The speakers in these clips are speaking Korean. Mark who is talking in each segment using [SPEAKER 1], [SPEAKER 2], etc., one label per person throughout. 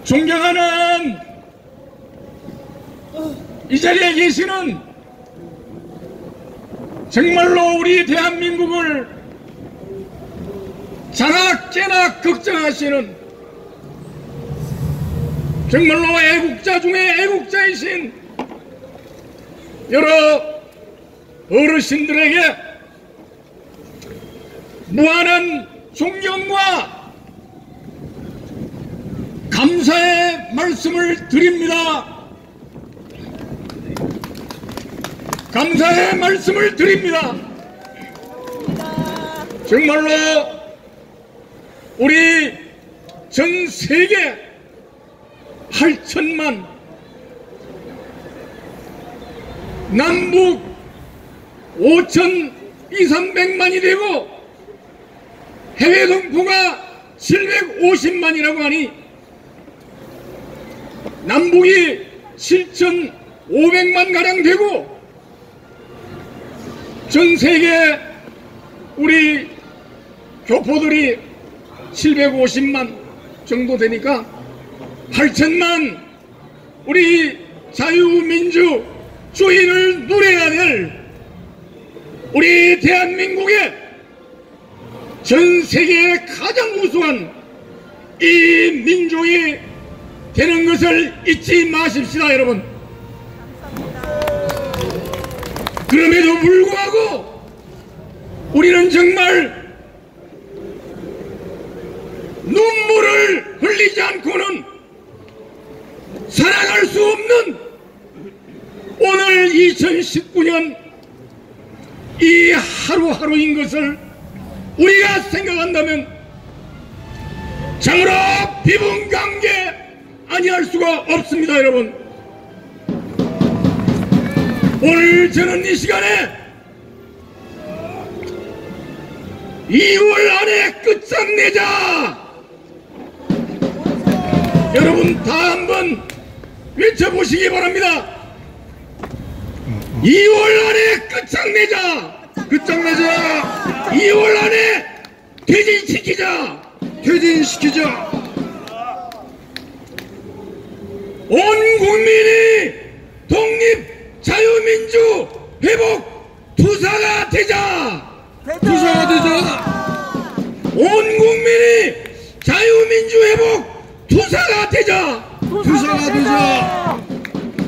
[SPEAKER 1] 존경하는 이 자리에 계시는 정말로 우리 대한민국을 자나 깨나 걱정하시는 정말로 애국자 중에 애국자이신 여러 어르신들에게 무한한 존경과 감사의 말씀을 드립니다. 감사의 말씀을 드립니다. 정말로 우리 전 세계 8천만 남북 5,200~300만이 되고 해외 동포가 750만이라고 하니 남북이 7,500만 가량 되고 전 세계 우리 교포들이 750만 정도 되니까 8천만 우리 자유민주 주인을 누려야 될 우리 대한민국의 전 세계의 가장 우수한 이 민족이 되는 것을 잊지 마십시다, 여러분. 그럼에도 불구하고 우리는 정말 눈물을 흘리지 않고는 살아갈 수 없는 오늘 2019년 이 하루하루인 것을 우리가 생각한다면 참으로 비분관계 아니할 수가 없습니다, 여러분. 오늘 저는 이 시간에 2월 안에 끝장내자, 여러분 다 한번 외쳐보시기 바랍니다. 2월 안에 끝장내자, 끝장내자. 2월 안에 퇴진시키자, 퇴진시키자. 온 국민이 독립 자유민주 회복 투사가 되자, 투사가 되자. 온 국민이 자유민주 회복 투사가 되자, 투사가 되자.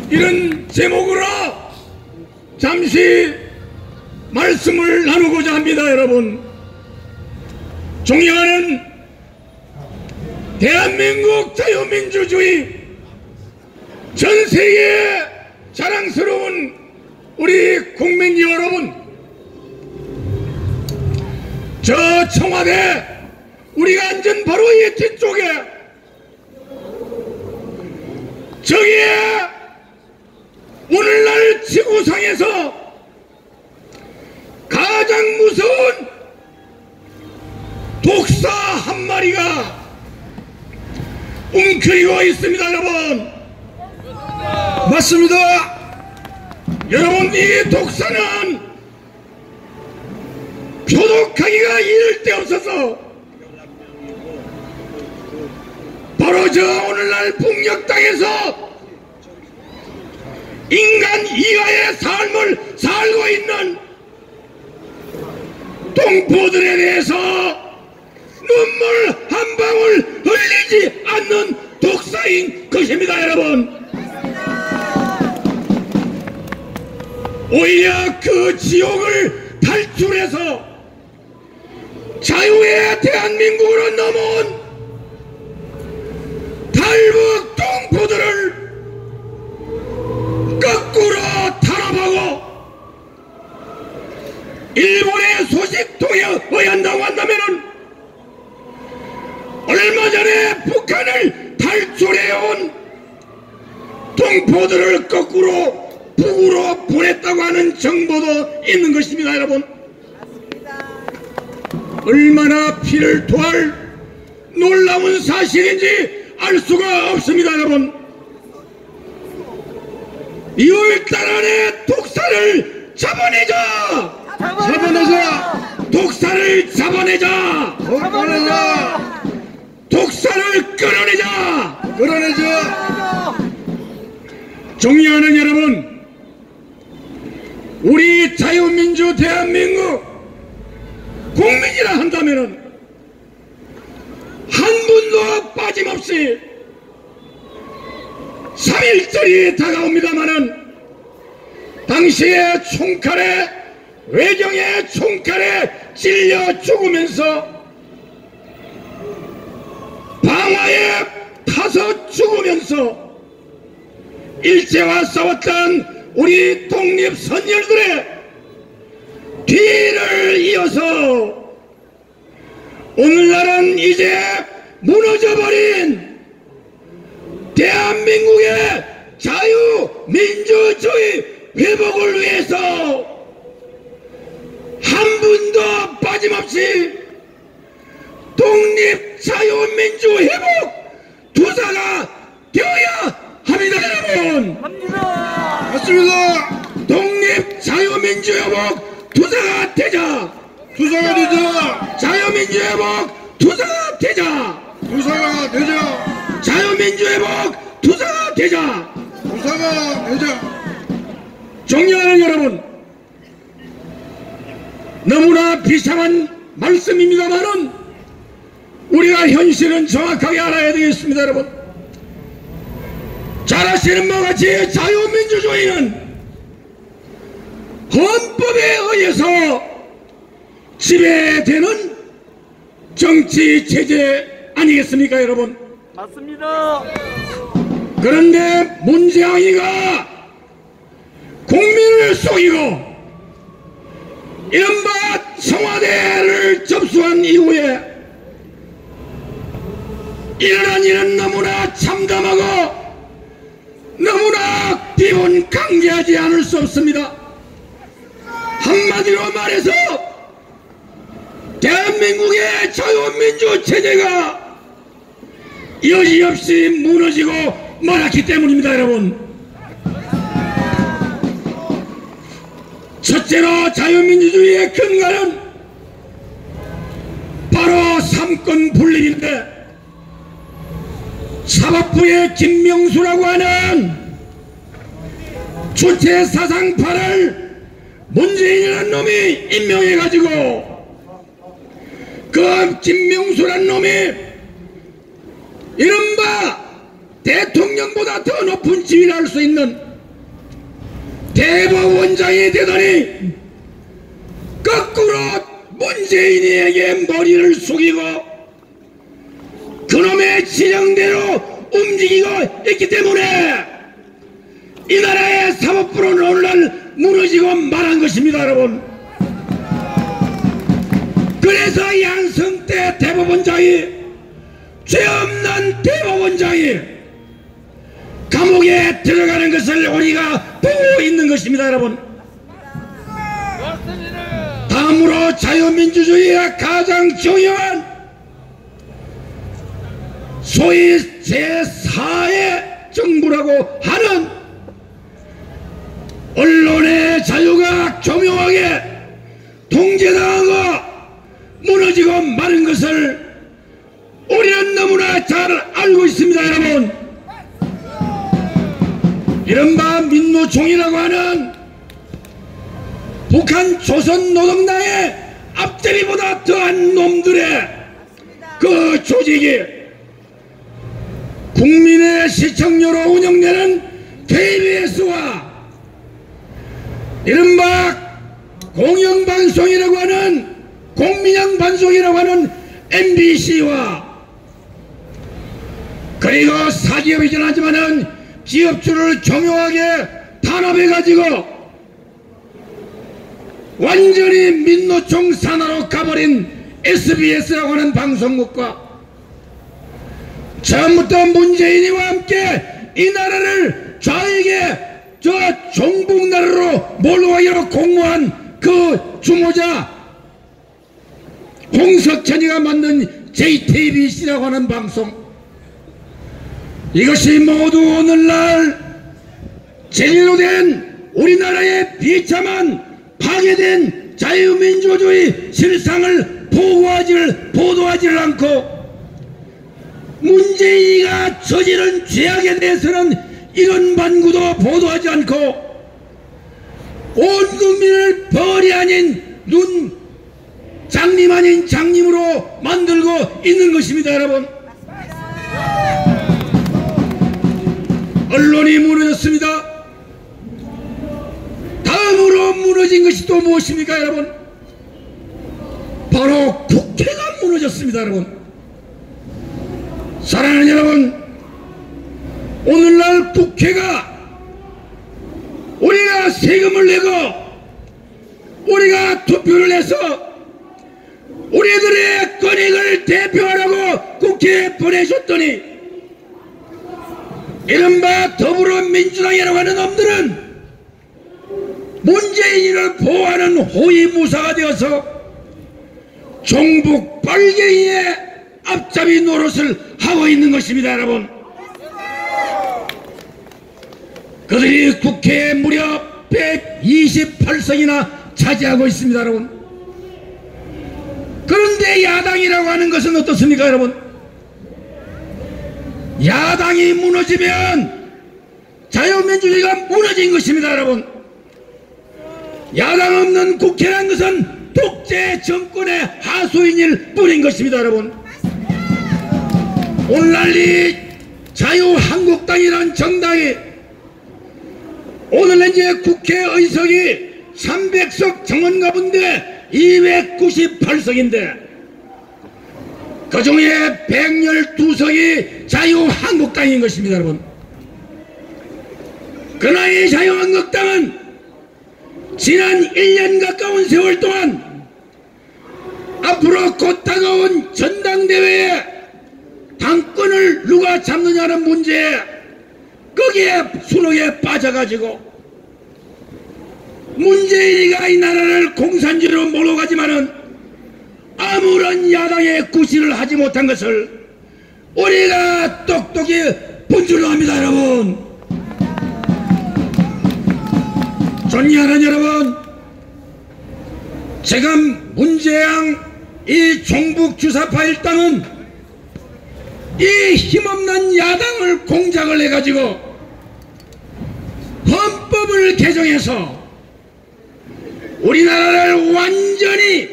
[SPEAKER 1] 이런 제목으로 잠시 말씀을 나누고자 합니다, 여러분. 존경하는 대한민국 자유민주주의 전 세계에 자랑스러운 우리 국민 여러분, 저 청와대 우리가 앉은 바로 이 뒤쪽에 저기에 오늘날 지구상에서 가장 무서운 독사 한 마리가 웅크리고 있습니다, 여러분. 맞습니다. 여러분, 이 독사는 표독하기가 이를 데 없어서 바로 저 오늘날 북녘 땅에서 인간 이하의 삶을 살고 있는 동포들에 대해서 눈물 한 방울 흘리지 않는 독사인 것입니다, 여러분. 오히려 그 지옥을 탈출해서 자유의 대한민국으로 넘어온 탈북 동포들을 거꾸로 탄압하고 일본의 소식통에 의한다고 한다면은 얼마 전에 북한을 탈출해온 동포들을 거꾸로 북으로 보냈다고 하는 정보도 있는 것입니다, 여러분. 얼마나 피를 토할 놀라운 사실인지 알 수가 없습니다, 여러분. 2월달 안에 독사를 잡아내자! 잡아내자! 독사를 잡아내자! 잡아내자! 독사를 끌어내자.
[SPEAKER 2] 끌어내자.
[SPEAKER 1] 존경하는 여러분, 우리 자유민주 대한민국 국민이라 한다면은 한 분도 빠짐없이 3.1절이 다가옵니다마는 당시의 총칼에, 외경의 총칼에 찔려 죽으면서 방화에 타서 죽으면서 일제와 싸웠던 우리 독립선열들의 뒤를 이어서 오늘날은 이제 무너져버린 대한민국의 자유민주주의 회복을 위해서 한 분도 빠짐없이 독립자유민주회복 투사가 되어야 합니다. 여러분,
[SPEAKER 2] 맞습니다.
[SPEAKER 1] 독립자유민주회복 투사가 되자.
[SPEAKER 2] 투사가 되자.
[SPEAKER 1] 자유민주회복 투사가 되자.
[SPEAKER 2] 투사가 되자.
[SPEAKER 1] 자유민주회복 투사가 되자.
[SPEAKER 2] 투사가 되자.
[SPEAKER 1] 존경하는 여러분, 너무나 비참한 말씀입니다만은 우리가 현실은 정확하게 알아야 되겠습니다. 여러분, 잘 아시는 바와 같이 자유민주주의는 헌법에 의해서 지배되는 정치 체제 아니겠습니까, 여러분?
[SPEAKER 3] 맞습니다.
[SPEAKER 1] 그런데 문재왕이가 국민을 속이고 이른바 청와대를 접수한 이후에 일어난 일은 너무나 참담하고 너무나 비문강제하지 않을 수 없습니다. 한마디로 말해서 대한민국의 자유민주 체제가 여지없이 무너지고 말았기 때문입니다. 여러분, 첫째로 자유민주주의의 근간은 바로 삼권 분립인데, 사법부의 김명수라고 하는 주체 사상파를 문재인이라는 놈이 임명해가지고 그 김명수라는 놈이 이른바 대통령보다 더 높은 지위를 할 수 있는 대법원장이 되더니 거꾸로 문재인에게 머리를 숙이고 그놈의 지령대로 움직이고 있기 때문에 이 나라의 사법부는 오늘날 무너지고 말한 것입니다. 여러분, 그래서 양승태 대법원장이, 죄 없는 대법원장이 감옥에 들어가는 것을 우리가 보고 있는 것입니다. 여러분, 다음으로 자유민주주의의 가장 중요한 소위 제4의 정부라고 하는 언론의 자유가 교묘하게 통제당하고 무너지고 마는 것을 우리는 너무나 잘 알고 있습니다. 여러분, 이른바 민노총이라고 하는 북한 조선노동당의 앞제비보다 더한 놈들의 그 조직이 국민의 시청료로 운영되는 KBS와 이른바 공영방송이라고 하는 공민영방송이라고 하는 MBC와 그리고 사기업이긴 하지만은 기업주를 교묘하게 탄압해가지고 완전히 민노총 산하로 가버린 SBS라고 하는 방송국과 처음부터 문재인이와 함께 이 나라를 좌익의 저 종북나라로 몰고 공모한 그 주모자 홍석천이가 만든 JTBC라고 하는 방송, 이것이 모두 오늘날 제대로 된 우리나라의 비참한 파괴된 자유민주주의 실상을 보도하지를 않고 문재인이가 저지른 죄악에 대해서는 이런 반구도 보도하지 않고 온 국민을 벌이 아닌 눈 장님 아닌 장님으로 만들고 있는 것입니다. 여러분, 언론이 무너졌습니다. 다음으로 무너진 것이 또 무엇입니까? 여러분, 바로 국회가 무너졌습니다. 여러분, 사랑하는 여러분, 오늘날 국회가 우리가 세금을 내고 우리가 투표를 해서 우리들의 권익을 대표하라고 국회에 보내줬더니 이른바 더불어민주당이라고 하는 놈들은 문재인을 보호하는 호위무사가 되어서 종북 빨갱이의 앞잡이 노릇을 하고 있는 것입니다. 여러분, 그들이 국회에 무려 128석이나 차지하고 있습니다. 여러분, 그런데 야당이라고 하는 것은 어떻습니까? 여러분, 야당이 무너지면 자유민주주의가 무너진 것입니다. 여러분, 야당 없는 국회라는 것은 독재 정권의 하수인일 뿐인 것입니다. 여러분, 오늘날 이 자유한국당이라는 정당이 오늘 이제 국회 의석이 300석 정원 가운데 298석인데 그 중에 112석이 자유한국당인 것입니다. 여러분, 그러나 이 자유한국당은 지난 1년 가까운 세월 동안 앞으로 곧 다가온 전당대회에 당권을 누가 잡느냐는 문제에 거기에 수렁에 빠져가지고 문재인이가 이 나라를 공산주의로 몰아가지만은 아무런 야당의 구실을 하지 못한 것을 우리가 똑똑히 본줄로 합니다. 여러분, 존경하는 여러분, 지금 문재양 이 종북 주사파 일당은 이 힘없는 야당을 공작을 해가지고 헌법을 개정해서 우리나라를 완전히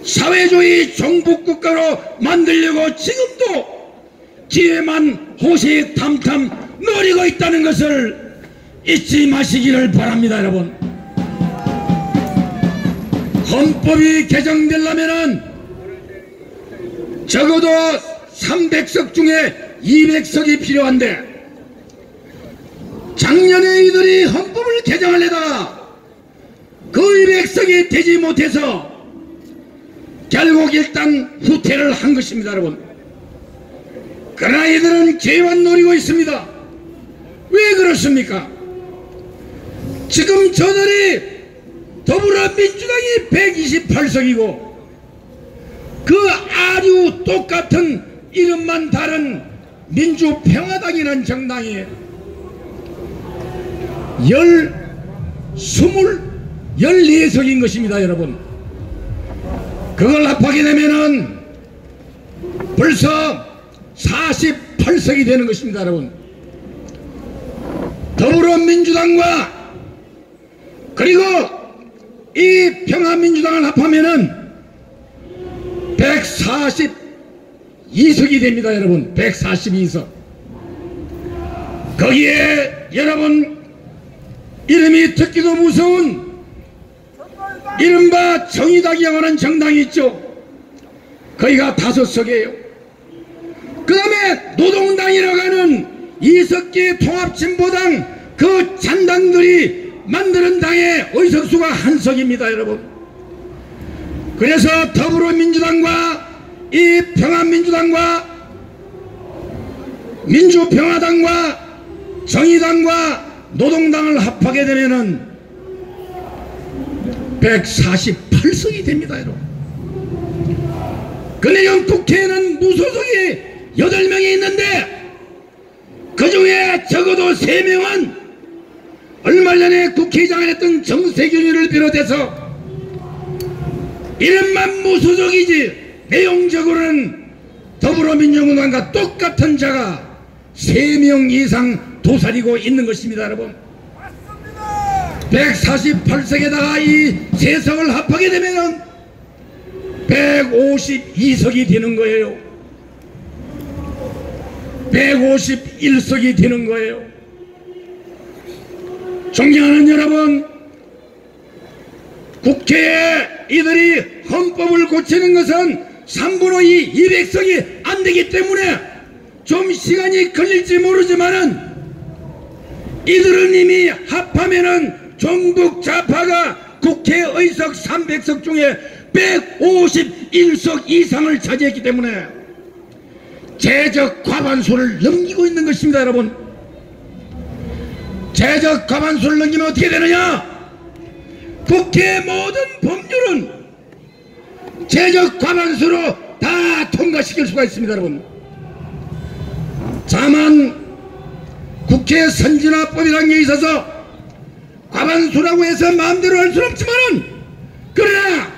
[SPEAKER 1] 사회주의 종북국가로 만들려고 지금도 기회만 호시탐탐 노리고 있다는 것을 잊지 마시기를 바랍니다. 여러분, 헌법이 개정되려면은 적어도 300석 중에 200석이 필요한데 작년에 이들이 헌법을 개정하려다가 그 200석이 되지 못해서 결국 일단 후퇴를 한 것입니다. 여러분, 그러나 이들은 기회만 노리고 있습니다. 왜 그렇습니까? 지금 저들이 더불어민주당이 128석이고 그 아주 똑같은 이름만 다른 민주평화당이라는 정당이 14석인 것입니다. 여러분, 그걸 합하게 되면은 벌써 48석이 되는 것입니다. 여러분, 더불어민주당과 그리고 이 평화민주당을 합하면은 142석이 됩니다. 여러분, 142석. 거기에 여러분 이름이 듣기도 무서운 이른바 정의당이라고 하는 정당이 있죠. 거기가 5석이에요. 그 다음에 노동당이라고 하는 이석기 통합진보당 그 잔당들이 만드는 당의 의석수가 1석입니다. 여러분, 그래서 더불어민주당과 이 평화민주당과 민주평화당과 정의당과 노동당을 합하게 되면은 148석이 됩니다. 여러분, 그러면 국회에는 무소속이 8명이 있는데 그 중에 적어도 3명은 얼마 전에 국회의장을 했던 정세균이를 비롯해서 이름만 무소속이지 내용적으로는 더불어민주당과 똑같은 자가 3명 이상 도사리고 있는 것입니다. 여러분, 148석에다가 이 세석을 합하게 되면 152석이 되는 거예요. 151석이 되는 거예요. 존경하는 여러분, 국회에 이들이 헌법을 고치는 것은 3분의 2, 200석이 안 되기 때문에 좀 시간이 걸릴지 모르지만은 이들은 이미 합하면은 종북 좌파가 국회 의석 300석 중에 151석 이상을 차지했기 때문에 제적 과반수를 넘기고 있는 것입니다. 여러분, 제적 과반수를 넘기면 어떻게 되느냐? 국회 모든 법률은 제적 과반수로 다 통과시킬 수가 있습니다. 여러분, 다만 국회 선진화법이라는 게 있어서 과반수라고 해서 마음대로 할 수는 없지만은, 그러나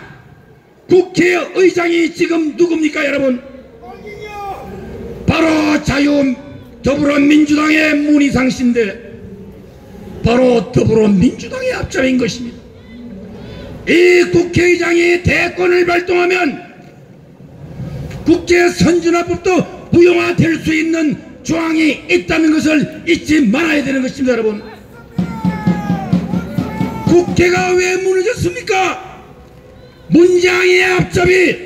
[SPEAKER 1] 국회의장이 지금 누굽니까 여러분? 바로 더불어민주당의 문희상 씨인데, 바로 더불어민주당의 앞잡인 것입니다. 이 국회의장이 대권을 발동하면 국회 선진화법도 무용화될 수 있는 조항이 있다는 것을 잊지 말아야 되는 것입니다. 여러분, 국회가 왜 무너졌습니까? 문재인의 앞잡이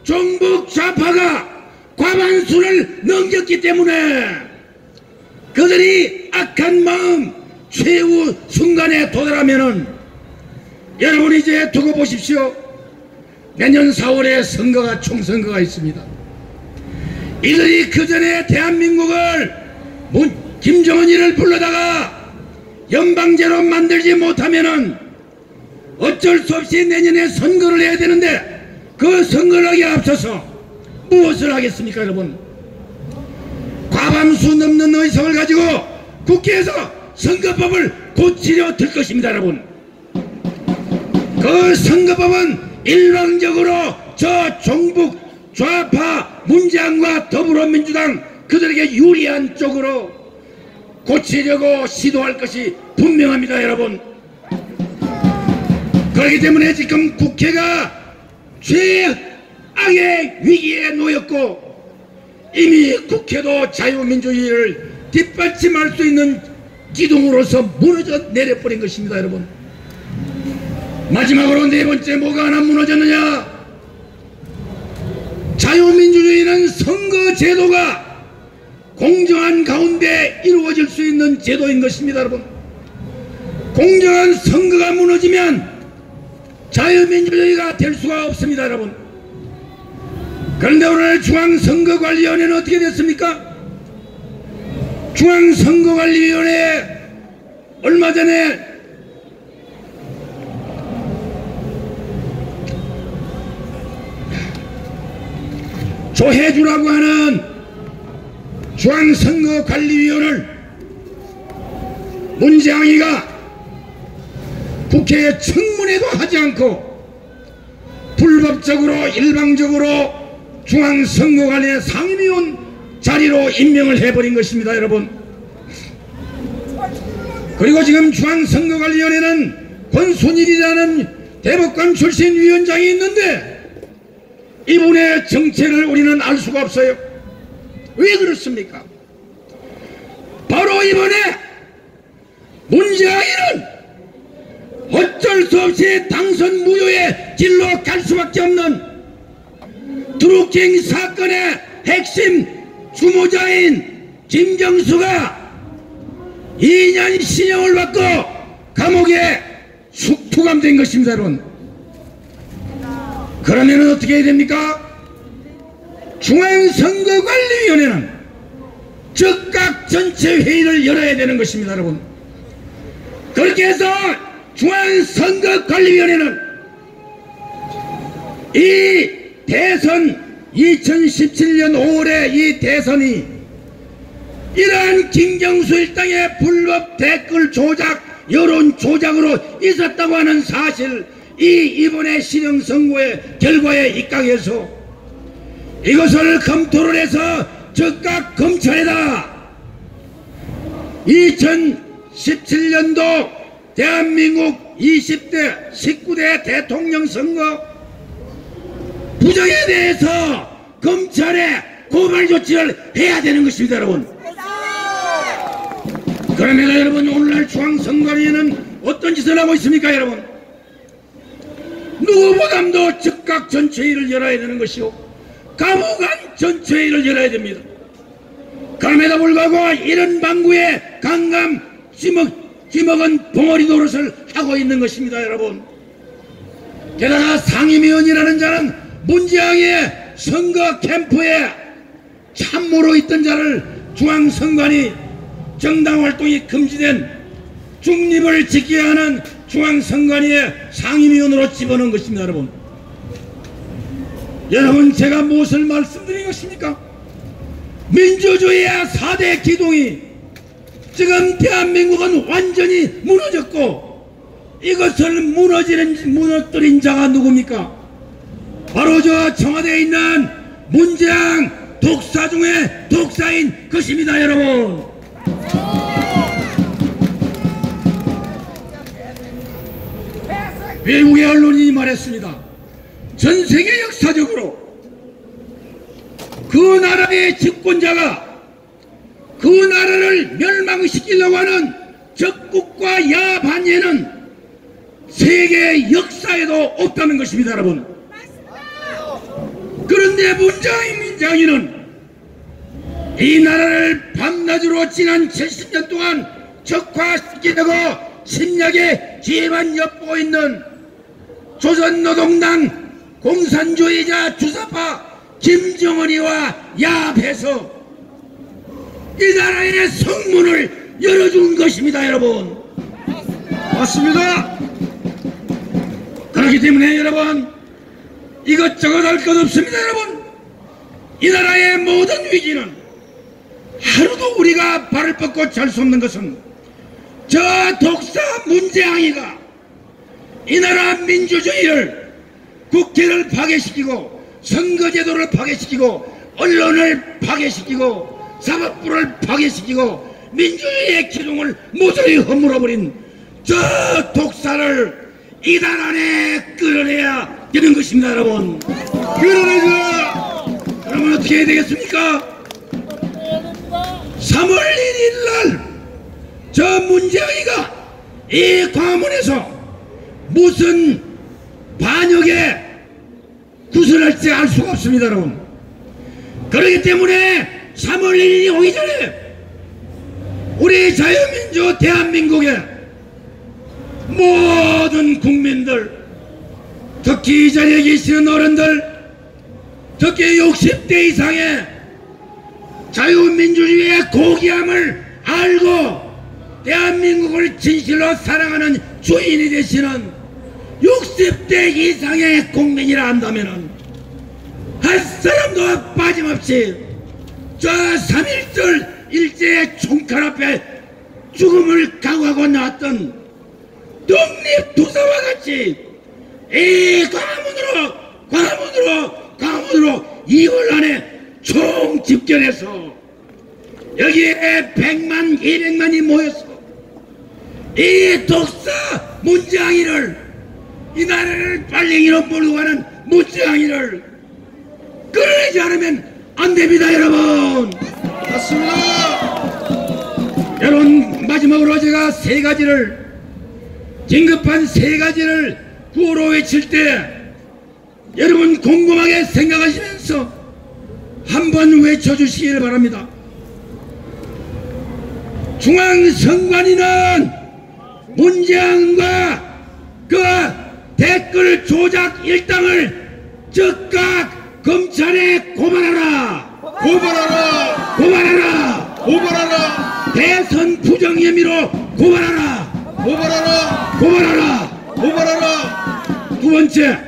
[SPEAKER 1] 종북 좌파가 과반수를 넘겼기 때문에 그들이 악한 마음 최후 순간에 도달하면은, 여러분 이제 두고 보십시오. 내년 4월에 선거가 총선거가 있습니다. 이들이 그 전에 대한민국을 김정은이를 불러다가 연방제로 만들지 못하면은 어쩔 수 없이 내년에 선거를 해야 되는데, 그 선거를 하기에 앞서서 무엇을 하겠습니까 여러분? 과반수 넘는 의석을 가지고 국회에서 선거법을 고치려 들 것입니다. 여러분, 그 선거법은 일방적으로 저 종북 좌파 문재인과 더불어민주당 그들에게 유리한 쪽으로 고치려고 시도할 것이 분명합니다. 여러분, 그렇기 때문에 지금 국회가 최악의 위기에 놓였고, 이미 국회도 자유민주주의를 뒷받침할 수 있는 기둥으로서 무너져 내려버린 것입니다. 여러분, 마지막으로 네 번째 뭐가 하나 무너졌느냐? 자유민주주의는 선거제도가 공정한 가운데 이루어질 수 있는 제도인 것입니다. 여러분, 공정한 선거가 무너지면 자유민주주의가 될 수가 없습니다. 여러분, 그런데 오늘 중앙선거관리위원회는 어떻게 됐습니까? 중앙선거관리위원회 얼마 전에 조혜주라고 하는 중앙선거관리위원을 문재인이가 국회에 청문회도 하지 않고 불법적으로 일방적으로 중앙선거관리의 상임위원 자리로 임명을 해버린 것입니다. 여러분, 그리고 지금 중앙선거관리위원회는 권순일이라는 대법관 출신 위원장이 있는데 이분의 정체를 우리는 알 수가 없어요. 왜 그렇습니까? 바로 이번에 문재인은 어쩔 수 없이 당선 무효의 길로 갈 수밖에 없는 드루킹 사건의 핵심 주모자인 김경수가 2년 신형을 받고 감옥에 투감된 것입니다. 여러분, 그러면 어떻게 해야 됩니까? 중앙선거관리위원회는 즉각 전체 회의를 열어야 되는 것입니다. 여러분, 그렇게 해서 중앙선거관리위원회는 이 대선 2017년 5월에 이 대선이 이러한 김경수 일당의 불법 댓글 조작, 여론 조작으로 있었다고 하는 사실, 이번에 신형 선거의 결과에 입각해서 이것을 검토를 해서 즉각 검찰에다 2017년도 대한민국 20대 19대 대통령 선거 부정에 대해서 검찰에 고발 조치를 해야 되는 것입니다, 여러분. 그러면 여러분, 오늘날 중앙선관위는 어떤 짓을 하고 있습니까, 여러분? 누구보다도 즉각 전체회의를 열어야 되는 것이고 감옥안 전체회의를 열어야 됩니다. 그럼에도 불구하고 이런 방구에 강감 쥐먹은 봉어리 노릇을 하고 있는 것입니다, 여러분. 게다가 상임위원이라는 자는 문재앙의 선거 캠프에 참모로 있던 자를 중앙선관위 정당활동이 금지된 중립을 지켜야 하는 중앙선관위의 상임위원으로 집어넣은 것입니다, 여러분. 여러분, 제가 무엇을 말씀드린 것입니까? 민주주의의 4대 기둥이 지금 대한민국은 완전히 무너졌고 이것을 무너뜨린 자가 누굽니까? 바로 저 청와대에 있는 문재앙 독사 중에 독사인 것입니다, 여러분. 외국의 언론이 말했습니다. 전 세계 역사적으로 그 나라의 집권자가 그 나라를 멸망시키려고 하는 적국과 야반예는 세계 역사에도 없다는 것입니다, 여러분. 그런데 문재인은 이 나라를 밤낮으로 지난 70년 동안 적화시키려고 심하게 뒤에만 엿보고 있는 조선노동당 공산주의자 주사파 김정은이와 야합해서 이 나라의 성문을 열어준 것입니다, 여러분.
[SPEAKER 2] 맞습니다.
[SPEAKER 1] 그렇기 때문에 여러분, 이것저것 할 것 없습니다, 여러분. 이 나라의 모든 위기는 하루도 우리가 발을 뻗고 잘 수 없는 것은 저 독사 문재앙이가 이 나라 민주주의를, 국회를 파괴시키고 선거제도를 파괴시키고 언론을 파괴시키고 사법부를 파괴시키고 민주주의의 기둥을 모조리 허물어버린 저 독사를 이달 안에 끌어내야 되는 것입니다, 여러분.
[SPEAKER 2] 끌어내자.
[SPEAKER 1] 그러면 어떻게 해야 되겠습니까? 3월 1일 날 저 문재영이가 이 광화문에서 무슨 반역에 구슬할지 알 수가 없습니다, 여러분. 그렇기 때문에 3월 1일이 오기 전에 우리 자유민주 대한민국의 모든 국민들, 특히 이 자리에 계시는 어른들, 특히 60대 이상의 자유민주주의의 고귀함을 알고 대한민국을 진실로 사랑하는 주인이 되시는 60대 이상의 국민이라 한다면 한 사람도 빠짐없이 저 3.1절 일제의 총칼 앞에 죽음을 각오하고 나왔던 독립투사와 같이 이 광화문으로 2월 안에 총집결해서 여기에 100만 200만이 모여서 이 독사 문재앙이를, 이 나라를 빨갱이로 몰고 가는 문재앙이를 끌어내지 않으면 안 됩니다, 여러분.
[SPEAKER 2] 맞습니다.
[SPEAKER 1] 여러분, 마지막으로 제가 긴급한 세 가지를 구호로 외칠 때 여러분 곰곰하게 생각하시면서 한번 외쳐주시기를 바랍니다. 중앙선관위는 문재앙과 그 댓글 조작 일당을 즉각 검찰에 고발하라.
[SPEAKER 2] 고발하라.
[SPEAKER 1] 고발하라.
[SPEAKER 2] 고발하라.
[SPEAKER 1] 대선 부정 혐의로 고발하라.
[SPEAKER 2] 고발하라.
[SPEAKER 1] 고발하라.
[SPEAKER 2] 고발하라.
[SPEAKER 1] 두 번째,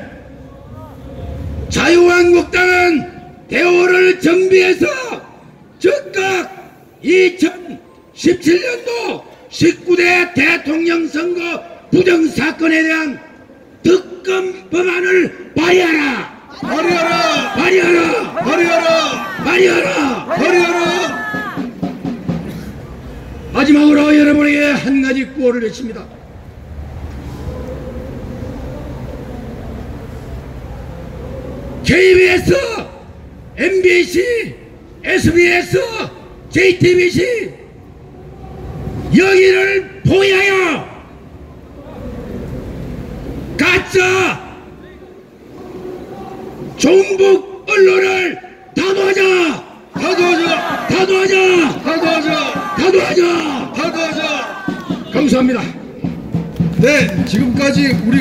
[SPEAKER 1] 자유한국당은 대오를 정비해서 즉각 2017년도 19대 대통령 선거 부정사건에 대한 특검 법안을 발의하라.
[SPEAKER 2] 발휘하라!
[SPEAKER 1] 발휘하라!
[SPEAKER 2] 발휘하라!
[SPEAKER 1] 발휘하라!
[SPEAKER 2] 발휘하라!
[SPEAKER 1] 마지막으로 여러분에게 한 가지 구호를 외칩니다. KBS, MBC, SBS, JTBC 여기를 포위하여 가짜 종북 언론을 단호하자!
[SPEAKER 2] 다도하자!
[SPEAKER 1] 단호하자!
[SPEAKER 2] 다도하자!
[SPEAKER 1] 단호하자!
[SPEAKER 2] 다도하자!
[SPEAKER 1] 감사합니다.
[SPEAKER 2] 네, 지금까지 우리가